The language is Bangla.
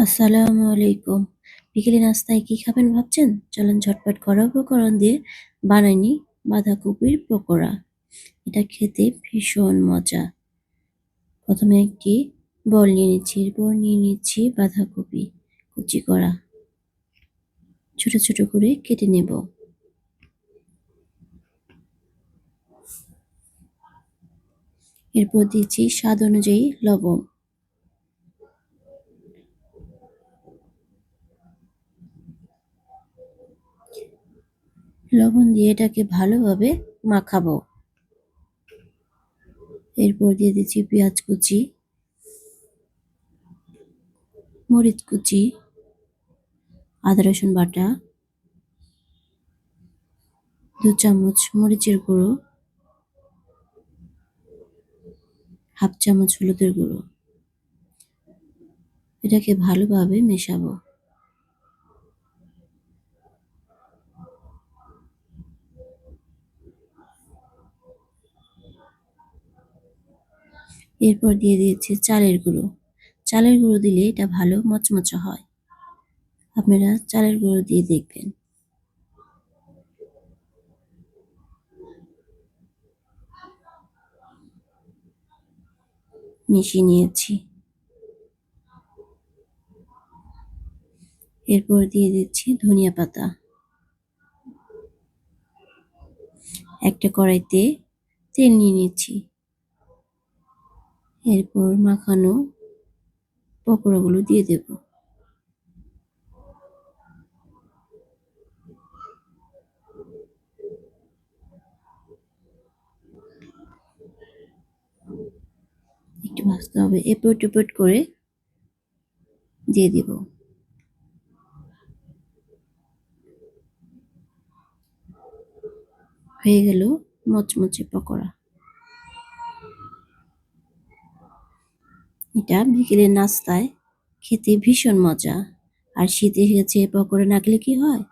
আসসালামু আলাইকুম। বিকেলে নাস্তায় কি খাবেন ভাবছেন? চলেন ঝটপট ঘরোয়া উপকরণ দিয়ে বানাই নিই বাঁধাকপির পকোড়া। এটা খেতে ভীষণ মজা। প্রথমে একটি বল নিয়ে নিচ্ছি, এরপর নিয়ে নিচ্ছি বাঁধাকপি কুচি করা। ছোট ছোট করে কেটে নেব। এরপর দিচ্ছি স্বাদ অনুযায়ী লবণ। লবণ দিয়ে এটাকে ভালোভাবে মাখাবো। এরপর দিয়ে দিচ্ছি পেঁয়াজ কুচি, মরিচ কুচি, আদা রসুন বাটা, 2 চামচ মরিচের গুঁড়ো, হাফ চামচ হলুদের গুঁড়ো। এটাকে ভালোভাবে মেশাবো। এরপর দিয়ে দিয়েছি চালের গুঁড়ো। চালের গুঁড়ো দিলে এটা ভালো মচমচে হয়। আপনারা চালের গুঁড়ো দিয়ে দেখবেন। মিশিয়ে নিয়েছি। এরপর দিয়ে দিচ্ছি ধনিয়া পাতা। একটা কড়াইতে তেল নিয়ে নিচ্ছি। এরপর মাখানো পকোড়াগুলো দিয়ে দেব। একটু ভাজতে হবে। এপট ওপট করে দিয়ে দিব। হয়ে গেল মচমচে পকোড়া। এটা বিকেলের নাস্তায় খেতে ভীষণ মজা। আর শীত এসেছে, পকোড়া না খেলে কি হয়?